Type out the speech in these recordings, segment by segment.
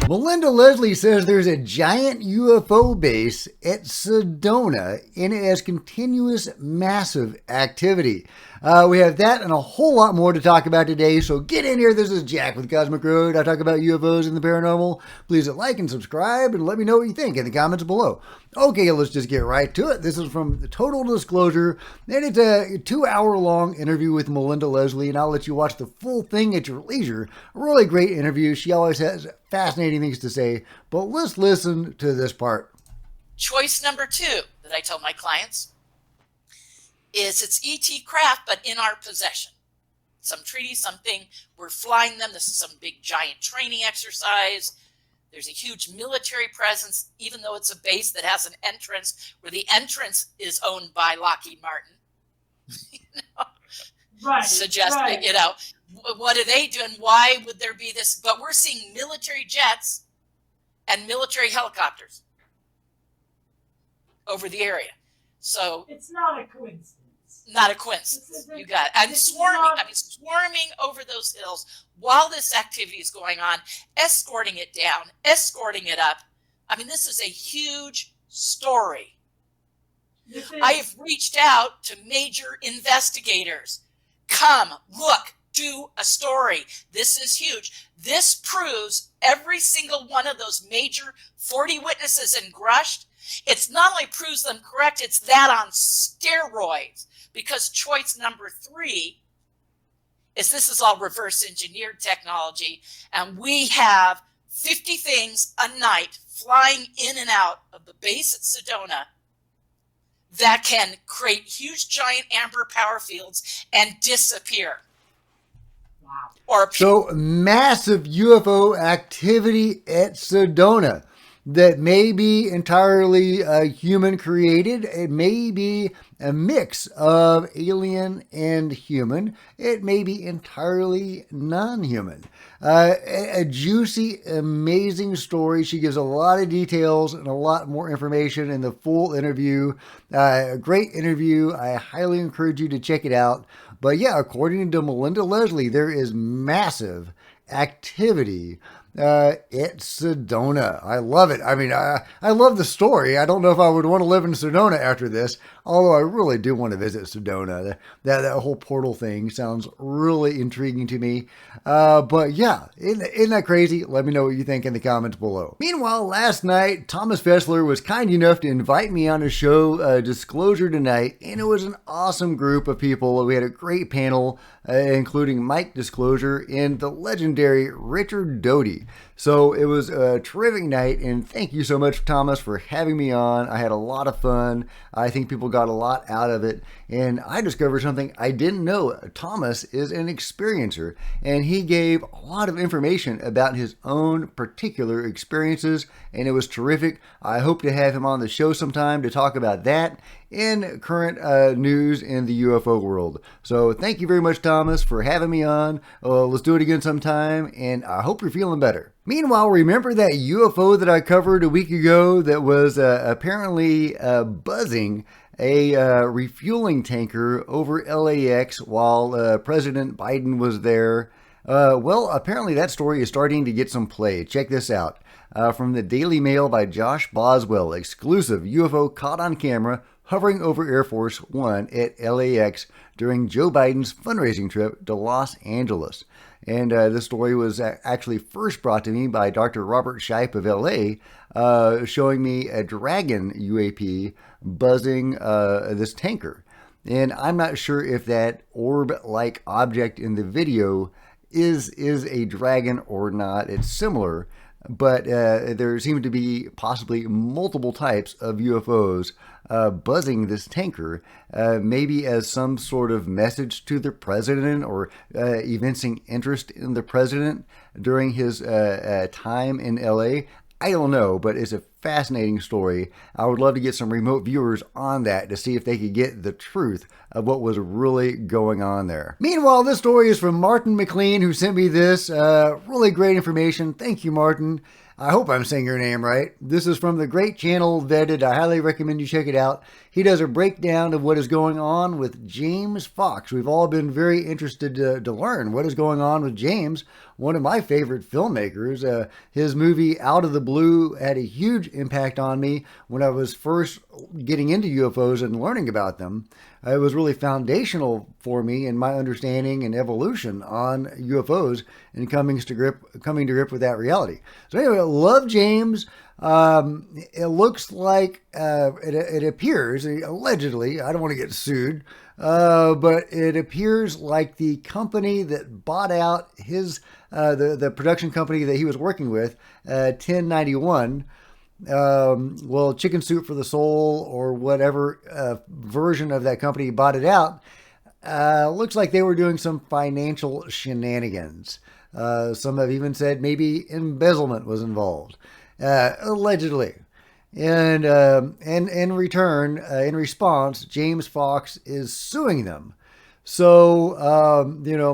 Melinda Leslie says there's a giant UFO base at Sedona and it has continuous massive activity. We have that and a whole lot more to talk about today, so get in here. This is Jack with Cosmic Road. I talk about UFOs and the paranormal. Please like and subscribe and let me know what you think in the comments below. Okay, let's just get right to it. This is from Total Disclosure, and it's a 2-hour-long interview with Melinda Leslie, and I'll let you watch the full thing at your leisure. A really great interview. She always has fascinating things to say, but let's listen to this part. Choice number 2 that I tell my clients is it's ET craft, but in our possession. Some treaty, something, we're flying them. This is some big giant training exercise. There's a huge military presence, even though it's a base that has an entrance where the entrance is owned by Lockheed Martin. Right. Suggesting, right. What are they doing? Why would there be this? But we're seeing military jets and military helicopters over the area. So it's not a coincidence. Not a coincidence. You got it. And swarming over those hills while this activity is going on, escorting it down, escorting it up. I mean, this is a huge story. I have reached out to major investigators. Come, look, do a story. This is huge. This proves every single one of those major 40 witnesses in Grushed. It's not only proves them correct, it's that on steroids. Because choice number 3 is this is all reverse engineered technology. And we have 50 things a night flying in and out of the base at Sedona that can create huge giant amber power fields and disappear. Wow. So massive UFO activity at Sedona that may be entirely human created. It may be a mix of alien and human. It may be entirely non-human. A juicy, amazing story. She gives a lot of details and a lot more information in the full interview. A great interview. I highly encourage you to check it out. But yeah, according to Melinda Leslie, there is massive activity at Sedona. I love it. I mean, I love the story. I don't know if I would want to live in Sedona after this, although I really do want to visit Sedona. That whole portal thing sounds really intriguing to me. But yeah, isn't that crazy? Let me know what you think in the comments below. Meanwhile, last night, Thomas Fessler was kind enough to invite me on a show, Disclosure Tonight, and it was an awesome group of people. We had a great panel, including Mike Disclosure and the legendary Richard Doty. So it was a terrific night, and thank you so much, Thomas, for having me on. I had a lot of fun. I think people got a lot out of it, and I discovered something I didn't know. Thomas is an experiencer, and he gave a lot of information about his own particular experiences, and it was terrific. I hope to have him on the show sometime to talk about that in current news in the UFO world. So thank you very much, Thomas, for having me on. Let's do it again sometime, and I hope you're feeling better. Meanwhile, remember that UFO that I covered a week ago that was apparently buzzing a refueling tanker over LAX while President Biden was there? Well, apparently that story is starting to get some play. Check this out. From the Daily Mail by Josh Boswell, exclusive UFO caught on camera hovering over Air Force One at LAX during Joe Biden's fundraising trip to Los Angeles. And this story was actually first brought to me by Dr. Robert Scheib of LA, showing me a Dragon UAP buzzing this tanker. And I'm not sure if that orb-like object in the video is a dragon or not. It's similar, but there seem to be possibly multiple types of UFOs buzzing this tanker, maybe as some sort of message to the president or evincing interest in the president during his time in LA. I don't know, but it's a fascinating story. I would love to get some remote viewers on that to see if they could get the truth of what was really going on there. Meanwhile, this story is from Martin McLean, who sent me this. Really great information. Thank you, Martin. I hope I'm saying your name right. This is from the great channel Vetted. I highly recommend you check it out. he does a breakdown of what is going on with James Fox. We've all been very interested to learn what is going on with James, one of my favorite filmmakers. His movie Out of the Blue had a huge impact on me when I was first getting into UFOs and learning about them. It was really foundational for me in my understanding and evolution on UFOs and coming to grip with that reality. So anyway, I love James. It looks like it appears, allegedly, I don't want to get sued, but it appears like the company that bought out his the production company that he was working with, 1091, Chicken Soup for the Soul or whatever version of that company bought it out. Looks like they were doing some financial shenanigans. Some have even said maybe embezzlement was involved, allegedly. And in return, in response, James Fox is suing them. So,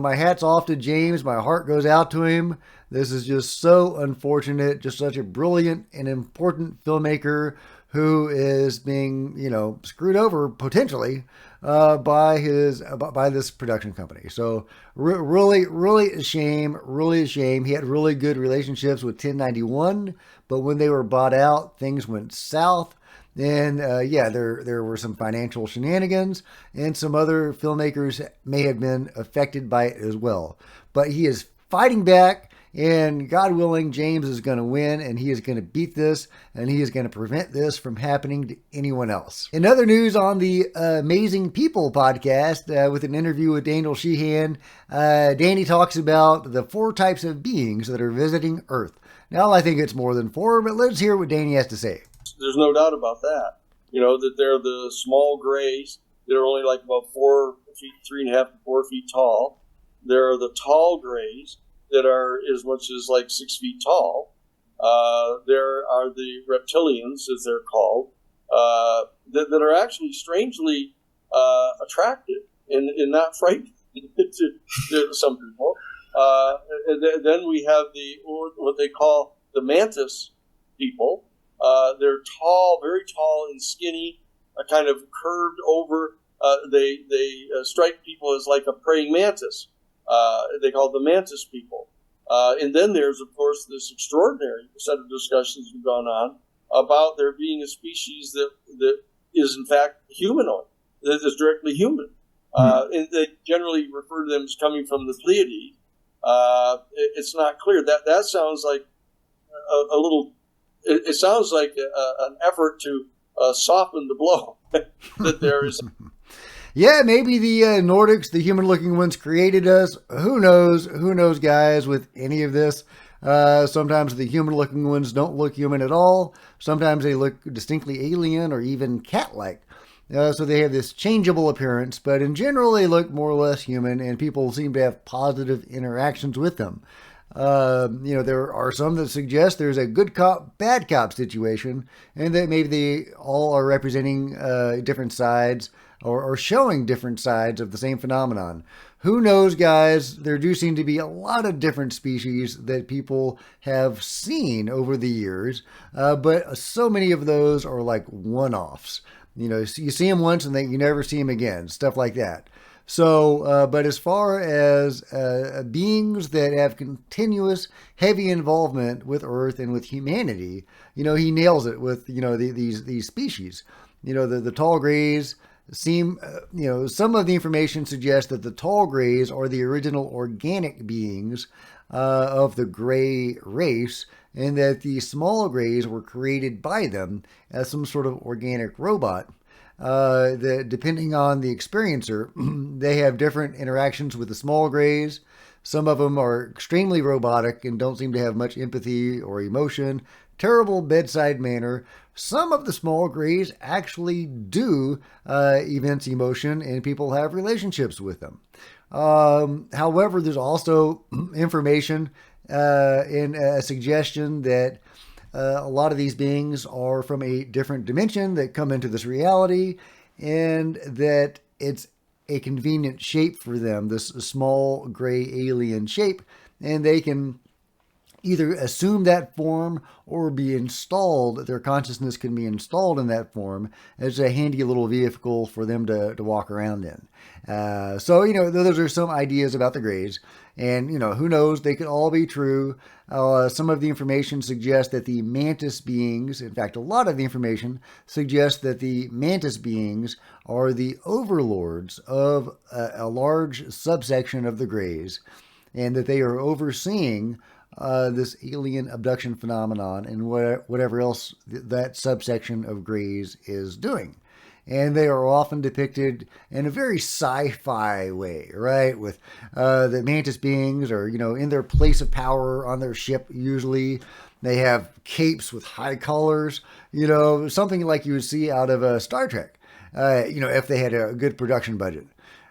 my hat's off to James. My heart goes out to him. This is just so unfortunate. Just such a brilliant and important filmmaker who is being, screwed over potentially by this production company. So really a shame. Really a shame. He had really good relationships with 1091, but when they were bought out, things went south. And there were some financial shenanigans, and some other filmmakers may have been affected by it as well. But he is fighting back, and God willing, James is going to win, and he is going to beat this, and he is going to prevent this from happening to anyone else. In other news on the Amazing People podcast, with an interview with Daniel Sheehan, Danny talks about the 4 types of beings that are visiting Earth. Now, I think it's more than 4, but let's hear what Danny has to say. There's no doubt about that. That they're the small grays that are only like about 4 feet, 3.5 to 4 feet tall. There are the tall grays that are as much as like 6 feet tall. There are the reptilians, as they're called, that are actually strangely attractive and not frightening to some people. And then we have what they call the mantis people. They're tall, very tall and skinny, kind of curved over. They strike people as like a praying mantis. They call the mantis people. And then there's, of course, this extraordinary set of discussions we've gone on about there being a species that is, in fact, humanoid, that is directly human. And they generally refer to them as coming from the Pleiades. It's not clear. That sounds like a little... It sounds like an effort to soften the blow that there is. Yeah, maybe the Nordics, the human-looking ones, created us. Who knows? Who knows, guys, with any of this? Sometimes the human-looking ones don't look human at all. Sometimes they look distinctly alien or even cat-like. So they have this changeable appearance, but in general, they look more or less human, and people seem to have positive interactions with them. There are some that suggest there's a good cop, bad cop situation, and that maybe they all are representing different sides or showing different sides of the same phenomenon. Who knows, guys? There do seem to be a lot of different species that people have seen over the years, but so many of those are like one-offs. You see them once and then you never see them again, stuff like that. So, but as far as beings that have continuous, heavy involvement with Earth and with humanity, he nails it with, these species. The tall grays seem, some of the information suggests that the tall grays are the original organic beings of the gray race, and that the small grays were created by them as some sort of organic robot. That depending on the experiencer, they have different interactions with the small grays. Some of them are extremely robotic and don't seem to have much empathy or emotion. Terrible bedside manner. Some of the small grays actually do evince emotion, and people have relationships with them. However, there's also information and a suggestion that a lot of these beings are from a different dimension that come into this reality, and that it's a convenient shape for them, this small gray alien shape, and they can either assume that form or be installed, their consciousness can be installed in that form as a handy little vehicle for them to walk around in. So, those are some ideas about the Greys. And, who knows, they could all be true. Some of the information suggests that the mantis beings, in fact, a lot of the information suggests that the mantis beings are the overlords of a large subsection of the Greys, and that they are overseeing this alien abduction phenomenon and whatever else that subsection of Greys is doing. And they are often depicted in a very sci-fi way, right? With the mantis beings are, in their place of power on their ship usually. They have capes with high collars, something like you would see out of Star Trek, if they had a good production budget.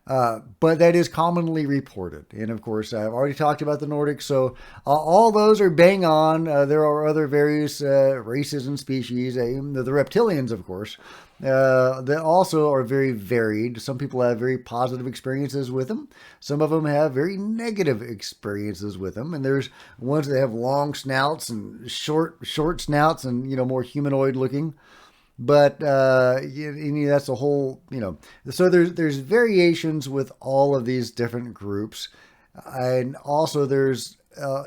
But that is commonly reported. And of course, I've already talked about the Nordics, so all those are bang on. There are other various races and species, the reptilians, of course, that also are very varied. Some people have very positive experiences with them. Some of them have very negative experiences with them. And there's ones that have long snouts and short snouts and, more humanoid looking. But that's a whole, so there's variations with all of these different groups. And also there's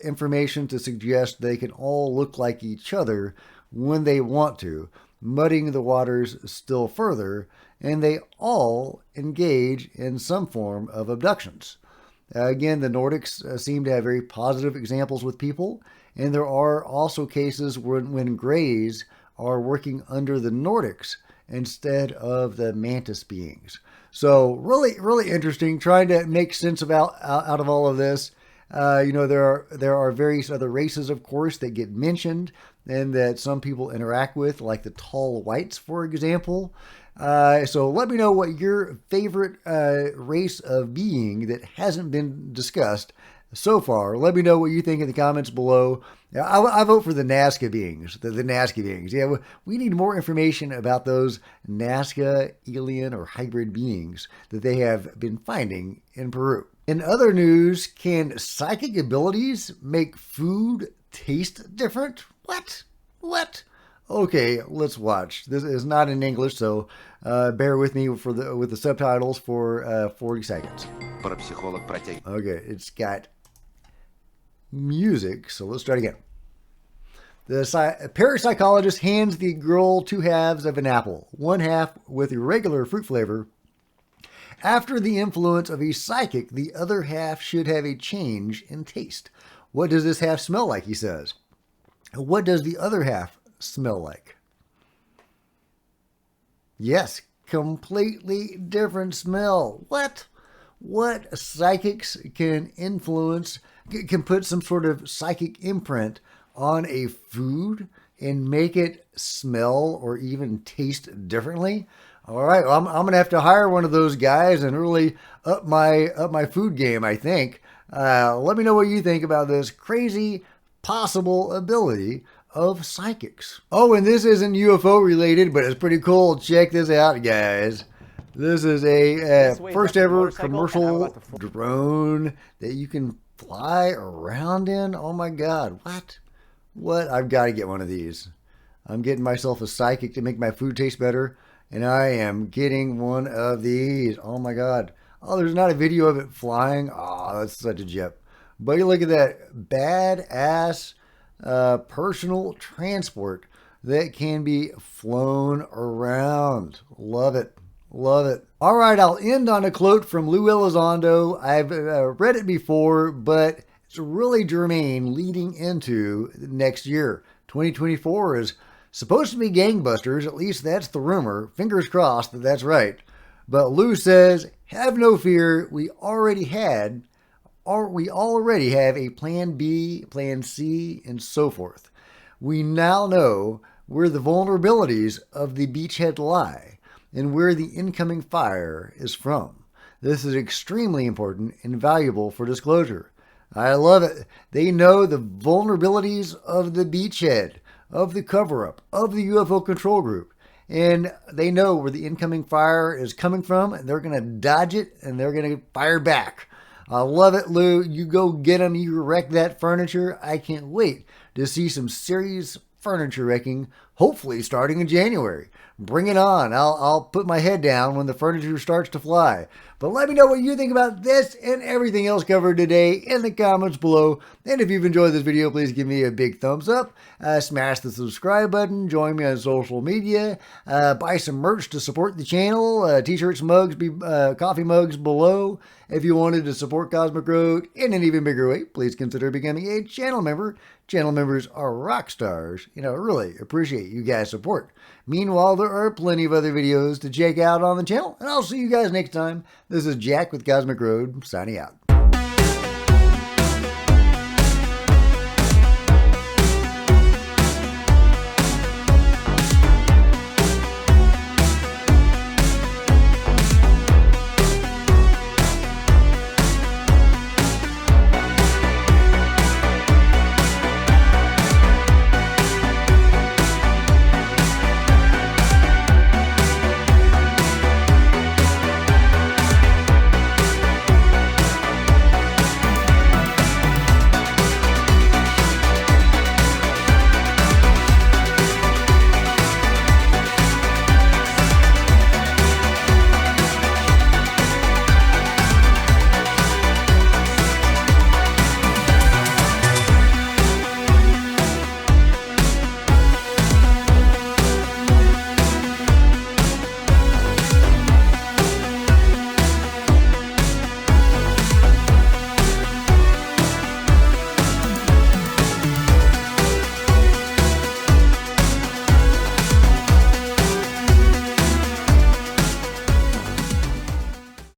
information to suggest they can all look like each other when they want to, muddying the waters still further, and they all engage in some form of abductions. Again, the Nordics seem to have very positive examples with people, and there are also cases when Greys are working under the Nordics instead of the mantis beings. So really, really interesting, trying to make sense out of all of this. There are various other races, of course, that get mentioned and that some people interact with, like the tall whites, for example. So let me know what your favorite race of being that hasn't been discussed so far. Let me know what you think in the comments below. I vote for the Nazca beings, the Nazca beings. Yeah, we need more information about those Nazca alien or hybrid beings that they have been finding in Peru. In other news, can psychic abilities make food taste different? What? Okay, let's watch. This is not in English, so bear with me with the subtitles for 40 seconds. Okay, it's got music, so let's start again. The parapsychologist hands the girl 2 halves of an apple, 1 half with irregular fruit flavor. After the influence of a psychic, the other half should have a change in taste. What does this half smell like, he says. What does the other half smell like? Yes, completely different smell. What psychics can influence, can put some sort of psychic imprint on a food and make it smell or even taste differently? All right, well, I'm going to have to hire one of those guys and really up my food game, I think. Let me know what you think about this crazy possible ability of psychics. Oh, and this isn't UFO related, but it's pretty cool. Check this out, guys. This is a first ever commercial drone that you can fly around in. Oh my God, what? I've got to get one of these. I'm getting myself a psychic to make my food taste better, and I am getting one of these. Oh my God. Oh, there's not a video of it flying. Oh, that's such a jip. But you look at that badass personal transport that can be flown around. Love it. Love it. All right, I'll end on a quote from Lou Elizondo. I've read it before, but it's really germane leading into next year. 2024 is supposed to be gangbusters. At least that's the rumor. Fingers crossed that that's right. But Lou says, have no fear. We already have a plan B, plan C, and so forth. We now know where the vulnerabilities of the beachhead lie and where the incoming fire is from. This is extremely important and valuable for disclosure. I love it. They know the vulnerabilities of the beachhead, of the cover-up, of the UFO control group. And they know where the incoming fire is coming from, and they're going to dodge it, and they're going to fire back. I love it, Lou. You go get them. You wreck that furniture. I can't wait to see some serious furniture wrecking, hopefully starting in January. Bring it on. I'll put my head down when the furniture starts to fly. But let me know what you think about this and everything else covered today in the comments below. And if you've enjoyed this video, please give me a big thumbs up. Smash the subscribe button. Join me on social media. Buy some merch to support the channel. T-shirts, mugs, coffee mugs below. If you wanted to support Cosmic Road in an even bigger way, please consider becoming a channel member. Channel members are rock stars, and I really appreciate you guys' support. Meanwhile, there are plenty of other videos to check out on the channel, and I'll see you guys next time. This is Jack with Cosmic Road, signing out.